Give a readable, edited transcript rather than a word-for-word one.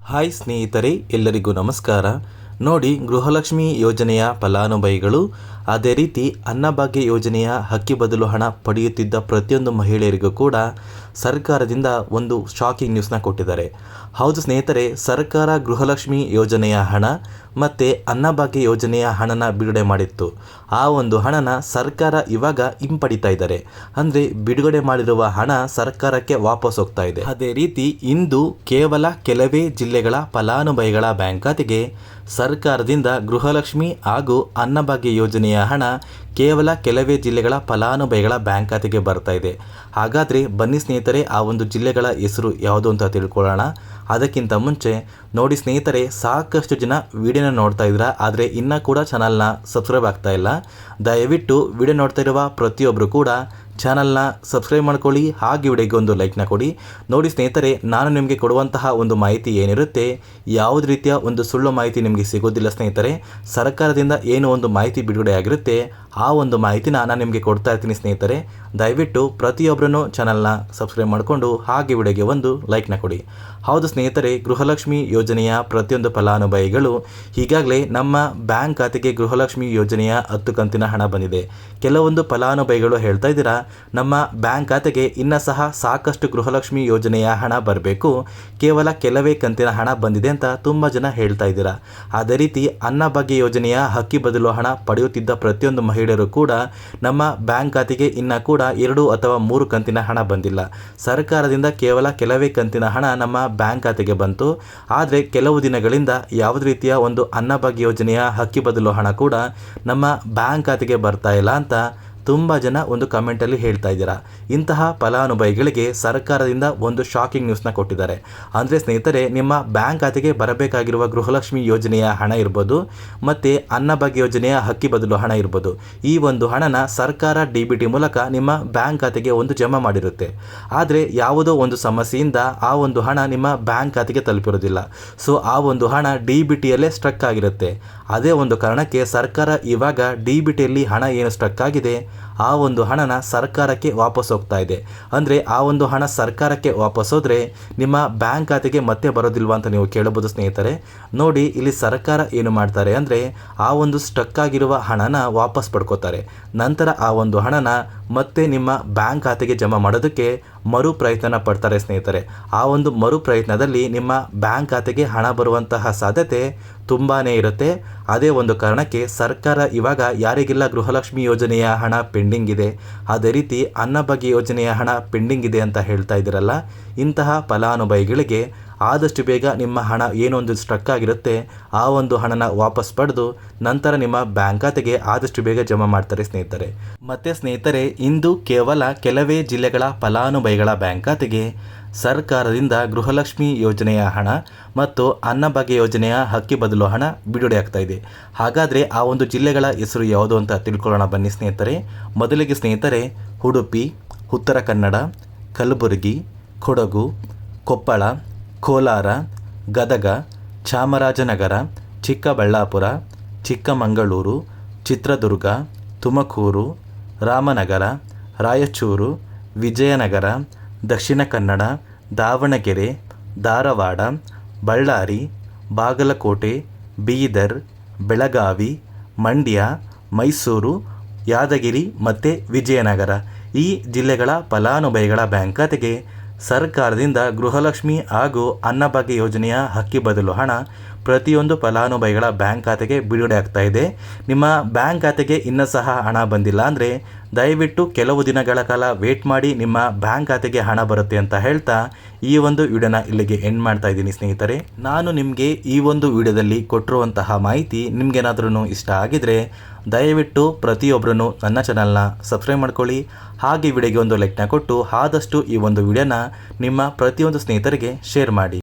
Hi ಸ್ನೇಹಿತರೆ, ಎಲ್ಲರಿಗೂ ನಮಸ್ಕಾರ. ನೋಡಿ, ಗೃಹಲಕ್ಷ್ಮಿ ಯೋಜನೆಯ ಫಲಾನುಭವಿಗಳು ಅದೇ ರೀತಿ ಅನ್ನಭಾಗ್ಯ ಯೋಜನೆಯ ಅಕ್ಕಿ ಬದಲು ಹಣ ಪಡೆಯುತ್ತಿದ್ದ ಪ್ರತಿಯೊಂದು ಮಹಿಳೆಯರಿಗೂ ಕೂಡ ಸರ್ಕಾರದಿಂದ ಒಂದು ಶಾಕಿಂಗ್ ನ್ಯೂಸ್ನ ಕೊಟ್ಟಿದ್ದಾರೆ. ಹೌದು ಸ್ನೇಹಿತರೆ, ಸರ್ಕಾರ ಗೃಹಲಕ್ಷ್ಮಿ ಯೋಜನೆಯ ಹಣ ಮತ್ತು ಅನ್ನಭಾಗ್ಯ ಯೋಜನೆಯ ಹಣನ ಬಿಡುಗಡೆ ಮಾಡಿತ್ತು. ಆ ಒಂದು ಹಣನ ಸರ್ಕಾರ ಇವಾಗ ಹಿಂಪಡಿತಾ ಇದ್ದಾರೆ. ಅಂದರೆ ಬಿಡುಗಡೆ ಮಾಡಿರುವ ಹಣ ಸರ್ಕಾರಕ್ಕೆ ವಾಪಸ್ ಹೋಗ್ತಾ ಇದೆ. ಅದೇ ರೀತಿ ಇಂದು ಕೇವಲ ಕೆಲವೇ ಜಿಲ್ಲೆಗಳ ಫಲಾನುಭವಿಗಳ ಬ್ಯಾಂಕ್ ಖಾತೆಗೆ ಸರ್ಕಾರದಿಂದ ಗೃಹಲಕ್ಷ್ಮಿ ಹಾಗೂ ಅನ್ನಭಾಗ್ಯ ಯೋಜನೆಯ ಹಣ ಕೇವಲ ಕೆಲವೇ ಜಿಲ್ಲೆಗಳ ಫಲಾನುಭವಿಗಳ ಬ್ಯಾಂಕ್ ಖಾತೆಗೆ ಬರ್ತಾ ಇದೆ. ಹಾಗಾದರೆ ಬನ್ನಿ ಸ್ನೇಹಿತರೆ, ಆ ಒಂದು ಜಿಲ್ಲೆಗಳ ಹೆಸರು ಯಾವುದು ಅಂತ ತಿಳ್ಕೊಳ್ಳೋಣ. ಅದಕ್ಕಿಂತ ಮುಂಚೆ ನೋಡಿ ಸ್ನೇಹಿತರೆ, ಸಾಕಷ್ಟು ಜನ ವಿಡಿಯೋನ ನೋಡ್ತಾ ಇದ್ದೀರಾ, ಆದರೆ ಇನ್ನೂ ಕೂಡ ಚಾನಲ್ನ ಸಬ್ಸ್ಕ್ರೈಬ್ ಆಗ್ತಾ ಇಲ್ಲ. ದಯವಿಟ್ಟು ವಿಡಿಯೋ ನೋಡ್ತಾ ಇರುವ ಪ್ರತಿಯೊಬ್ಬರು ಕೂಡ ಚಾನಲ್ನ ಸಬ್ಸ್ಕ್ರೈಬ್ ಮಾಡ್ಕೊಳ್ಳಿ, ಹಾಗೆ ವಿಡಿಯೋಗೆ ಒಂದು ಲೈಕ್ನ ಕೊಡಿ. ನೋಡಿ ಸ್ನೇಹಿತರೆ, ನಾನು ನಿಮಗೆ ಕೊಡುವಂತಹ ಒಂದು ಮಾಹಿತಿ ಏನಿರುತ್ತೆ, ಯಾವುದೇ ರೀತಿಯ ಒಂದು ಸುಳ್ಳು ಮಾಹಿತಿ ನಿಮಗೆ ಸಿಗೋದಿಲ್ಲ ಸ್ನೇಹಿತರೆ. ಸರ್ಕಾರದಿಂದ ಏನು ಒಂದು ಮಾಹಿತಿ ಬಿಡುಗಡೆ ಆಗಿರುತ್ತೆ, ಆ ಒಂದು ಮಾಹಿತಿನ ನಾನು ನಿಮಗೆ ಕೊಡ್ತಾ ಇರ್ತೀನಿ ಸ್ನೇಹಿತರೆ. ದಯವಿಟ್ಟು ಪ್ರತಿಯೊಬ್ಬರೂ ಚಾನಲ್ನ ಸಬ್ಸ್ಕ್ರೈಬ್ ಮಾಡಿಕೊಂಡು ಹಾಗೆ ವಿಡಿಯೋಗೆ ಒಂದು ಲೈಕ್ನ ಕೊಡಿ. ಹೌದು ಸ್ನೇಹಿತರೆ, ಗೃಹಲಕ್ಷ್ಮಿ ಯೋಜನೆಯ ಪ್ರತಿಯೊಂದು ಫಲಾನುಭವಿಗಳು ಈಗಾಗಲೇ ನಮ್ಮ ಬ್ಯಾಂಕ್ ಖಾತೆಗೆ ಗೃಹಲಕ್ಷ್ಮಿ ಯೋಜನೆಯ 10 ಕಂತಿನ ಹಣ ಬಂದಿದೆ. ಕೆಲವೊಂದು ಫಲಾನುಭವಿಗಳು ಹೇಳ್ತಾ ಇದ್ದೀರಾ, ನಮ್ಮ ಬ್ಯಾಂಕ್ ಖಾತೆಗೆ ಇನ್ನೂ ಸಹ ಸಾಕಷ್ಟು ಗೃಹಲಕ್ಷ್ಮಿ ಯೋಜನೆಯ ಹಣ ಬರಬೇಕು, ಕೇವಲ ಕೆಲವೇ ಕಂತಿನ ಹಣ ಬಂದಿದೆ ಅಂತ ತುಂಬ ಜನ ಹೇಳ್ತಾ ಇದ್ದೀರಾ. ಅದೇ ರೀತಿ ಅನ್ನಭಾಗ್ಯ ಯೋಜನೆಯ ಅಕ್ಕಿ ಬದಲು ಹಣ ಪಡೆಯುತ್ತಿದ್ದ ಪ್ರತಿಯೊಂದು ಮಹಿಳೆಯರು ಕೂಡ ನಮ್ಮ ಬ್ಯಾಂಕ್ ಖಾತೆಗೆ ಇನ್ನೂ ಕೂಡ 2 ಅಥವಾ 3 ಕಂತಿನ ಹಣ ಬಂದಿಲ್ಲ. ಸರ್ಕಾರದಿಂದ ಕೇವಲ ಕೆಲವೇ ಕಂತಿನ ಹಣ ನಮ್ಮ ಬ್ಯಾಂಕ್ ಖಾತೆಗೆ ಬಂತು. ಆದರೆ ಕೆಲವು ದಿನಗಳಿಂದ ಯಾವುದೇ ರೀತಿಯ ಒಂದು ಅನ್ನಭಾಗ್ಯ ಯೋಜನೆಯ ಅಕ್ಕಿ ಬದಲು ಹಣ ಕೂಡ ನಮ್ಮ ಬ್ಯಾಂಕ್ ಖಾತೆಗೆ ಬರ್ತಾ ಇಲ್ಲ ಅಂತ ತುಂಬ ಜನ ಒಂದು ಕಮೆಂಟಲ್ಲಿ ಹೇಳ್ತಾ ಇದ್ದೀರಾ. ಇಂತಹ ಫಲಾನುಭವಿಗಳಿಗೆ ಸರ್ಕಾರದಿಂದ ಒಂದು ಶಾಕಿಂಗ್ ನ್ಯೂಸ್ನ ಕೊಟ್ಟಿದ್ದಾರೆ. ಅಂದರೆ ಸ್ನೇಹಿತರೆ, ನಿಮ್ಮ ಬ್ಯಾಂಕ್ ಖಾತೆಗೆ ಬರಬೇಕಾಗಿರುವ ಗೃಹಲಕ್ಷ್ಮಿ ಯೋಜನೆಯ ಹಣ ಇರ್ಬೋದು ಮತ್ತು ಅನ್ನಭಾಗ್ಯ ಯೋಜನೆಯ ಅಕ್ಕಿ ಬದಲು ಹಣ ಇರ್ಬೋದು, ಈ ಒಂದು ಹಣನ ಸರ್ಕಾರ DBT ಮೂಲಕ ನಿಮ್ಮ ಬ್ಯಾಂಕ್ ಖಾತೆಗೆ ಒಂದು ಜಮಾ ಮಾಡಿರುತ್ತೆ. ಆದರೆ ಯಾವುದೋ ಒಂದು ಸಮಸ್ಯೆಯಿಂದ ಆ ಒಂದು ಹಣ ನಿಮ್ಮ ಬ್ಯಾಂಕ್ ಖಾತೆಗೆ ತಲುಪಿರೋದಿಲ್ಲ. ಸೊ ಆ ಒಂದು ಹಣ DBTಯಲ್ಲೇ ಸ್ಟ್ರಕ್ ಆಗಿರುತ್ತೆ. ಅದೇ ಒಂದು ಕಾರಣಕ್ಕೆ ಸರ್ಕಾರ ಇವಾಗ DBTಯಲ್ಲಿ ಹಣ ಏನು ಸ್ಟ್ರಕ್ ಆಗಿದೆ, ಆ ಒಂದು ಹಣನ ಸರ್ಕಾರಕ್ಕೆ ವಾಪಸ್ ಹೋಗ್ತಾ ಇದೆ. ಅಂದರೆ ಆ ಒಂದು ಹಣ ಸರ್ಕಾರಕ್ಕೆ ವಾಪಸ್ ಹೋದರೆ ನಿಮ್ಮ ಬ್ಯಾಂಕ್ ಖಾತೆಗೆ ಮತ್ತೆ ಬರೋದಿಲ್ವಾ ಅಂತ ನೀವು ಕೇಳಬಹುದು ಸ್ನೇಹಿತರೆ. ನೋಡಿ, ಇಲ್ಲಿ ಸರ್ಕಾರ ಏನು ಮಾಡ್ತಾರೆ ಅಂದರೆ ಆ ಒಂದು ಸ್ಟಕ್ ಆಗಿರುವ ಹಣನ ವಾಪಸ್ ಪಡ್ಕೋತಾರೆ. ನಂತರ ಆ ಒಂದು ಹಣನ ಮತ್ತೆ ನಿಮ್ಮ ಬ್ಯಾಂಕ್ ಖಾತೆಗೆ ಜಮಾ ಮಾಡೋದಕ್ಕೆ ಮರು ಪ್ರಯತ್ನ ಪಡ್ತಾರೆ ಸ್ನೇಹಿತರೆ. ಆ ಒಂದು ಮರು ಪ್ರಯತ್ನದಲ್ಲಿ ನಿಮ್ಮ ಬ್ಯಾಂಕ್ ಖಾತೆಗೆ ಹಣ ಬರುವಂತಹ ಸಾಧ್ಯತೆ ತುಂಬಾ ಇರುತ್ತೆ. ಅದೇ ಒಂದು ಕಾರಣಕ್ಕೆ ಸರ್ಕಾರ ಇವಾಗ ಯಾರಿಗೆಲ್ಲ ಗೃಹಲಕ್ಷ್ಮಿ ಯೋಜನೆಯ ಹಣ ಪೆಂಡಿಂಗ್ ಇದೆ, ಅದೇ ರೀತಿ ಅನ್ನಭಾಗ್ಯ ಯೋಜನೆಯ ಹಣ ಪೆಂಡಿಂಗ್ ಇದೆ ಅಂತ ಹೇಳ್ತಾ ಇದ್ದೀರಲ್ಲ, ಇಂತಹ ಫಲಾನುಭವಿಗಳಿಗೆ ಆದಷ್ಟು ಬೇಗ ನಿಮ್ಮ ಹಣ ಏನೊಂದು ಸ್ಟ್ರಕ್ ಆಗಿರುತ್ತೆ ಆ ಒಂದು ಹಣನ ವಾಪಸ್ ಪಡೆದು ನಂತರ ನಿಮ್ಮ ಬ್ಯಾಂಕ್ ಖಾತೆಗೆ ಆದಷ್ಟು ಬೇಗ ಜಮಾ ಮಾಡ್ತಾರೆ ಸ್ನೇಹಿತರೆ. ಮತ್ತು ಸ್ನೇಹಿತರೆ, ಇಂದು ಕೇವಲ ಕೆಲವೇ ಜಿಲ್ಲೆಗಳ ಫಲಾನುಭವಿಗಳ ಬ್ಯಾಂಕ್ ಖಾತೆಗೆ ಸರ್ಕಾರದಿಂದ ಗೃಹಲಕ್ಷ್ಮಿ ಯೋಜನೆಯ ಹಣ ಮತ್ತು ಅನ್ನಭಾಗ್ಯ ಯೋಜನೆಯ ಅಕ್ಕಿ ಬದಲು ಹಣ ಬಿಡುಗಡೆ ಆಗ್ತಾ ಇದೆ. ಹಾಗಾದರೆ ಆ ಒಂದು ಜಿಲ್ಲೆಗಳ ಹೆಸರು ಯಾವುದು ಅಂತ ತಿಳ್ಕೊಳ್ಳೋಣ ಬನ್ನಿ ಸ್ನೇಹಿತರೆ. ಮೊದಲಿಗೆ ಸ್ನೇಹಿತರೆ, ಉಡುಪಿ, ಉತ್ತರ ಕನ್ನಡ, ಕಲಬುರಗಿ, ಕೊಡಗು, ಕೊಪ್ಪಳ, ಕೋಲಾರ, ಗದಗ, ಚಾಮರಾಜನಗರ, ಚಿಕ್ಕಬಳ್ಳಾಪುರ, ಚಿಕ್ಕಮಗಳೂರು, ಚಿತ್ರದುರ್ಗ, ತುಮಕೂರು, ರಾಮನಗರ, ರಾಯಚೂರು, ವಿಜಯನಗರ, ದಕ್ಷಿಣ ಕನ್ನಡ, ದಾವಣಗೆರೆ, ಧಾರವಾಡ, ಬಳ್ಳಾರಿ, ಬಾಗಲಕೋಟೆ, ಬೀದರ್, ಬೆಳಗಾವಿ, ಮಂಡ್ಯ, ಮೈಸೂರು, ಯಾದಗಿರಿ ಮತ್ತು ವಿಜಯನಗರ ಈ ಜಿಲ್ಲೆಗಳ ಫಲಾನುಭವಿಗಳ ಬ್ಯಾಂಕ್ ಖಾತೆಗೆ ಸರ್ಕಾರದಿಂದ ಗೃಹಲಕ್ಷ್ಮಿ ಹಾಗೂ ಅನ್ನಭಾಗ್ಯ ಯೋಜನೆಯ ಅಕ್ಕಿ ಬದಲು ಹಣ ಪ್ರತಿಯೊಂದು ಫಲಾನುಭವಿಗಳ ಬ್ಯಾಂಕ್ ಖಾತೆಗೆ ಬಿಡುಗಡೆ ಆಗ್ತಾ ಇದೆ. ನಿಮ್ಮ ಬ್ಯಾಂಕ್ ಖಾತೆಗೆ ಇನ್ನೂ ಸಹ ಹಣ ಬಂದಿಲ್ಲ ಅಂದರೆ ದಯವಿಟ್ಟು ಕೆಲವು ದಿನಗಳ ಕಾಲ ವೇಟ್ ಮಾಡಿ, ನಿಮ್ಮ ಬ್ಯಾಂಕ್ ಖಾತೆಗೆ ಹಣ ಬರುತ್ತೆ ಅಂತ ಹೇಳ್ತಾ ಈ ಒಂದು ವಿಡಿಯೋನ ಇಲ್ಲಿಗೆ ಎಂಡ್ ಮಾಡ್ತಾ ಇದ್ದೀನಿ ಸ್ನೇಹಿತರೆ. ನಾನು ನಿಮಗೆ ಈ ಒಂದು ವಿಡಿಯೋದಲ್ಲಿ ಕೊಟ್ಟಿರುವಂತಹ ಮಾಹಿತಿ ನಿಮಗೇನಾದ್ರೂ ಇಷ್ಟ ಆಗಿದರೆ ದಯವಿಟ್ಟು ಪ್ರತಿಯೊಬ್ಬರೂ ನನ್ನ ಚಾನಲ್ನ ಸಬ್ಸ್ಕ್ರೈಬ್ ಮಾಡ್ಕೊಳ್ಳಿ, ಹಾಗೆ ವಿಡಿಯೋಗೆ ಒಂದು ಲೈಕ್ನ ಕೊಟ್ಟು ಆದಷ್ಟು ಈ ಒಂದು ವಿಡಿಯೋನ ನಿಮ್ಮ ಪ್ರತಿಯೊಂದು ಸ್ನೇಹಿತರಿಗೆ ಶೇರ್ ಮಾಡಿ.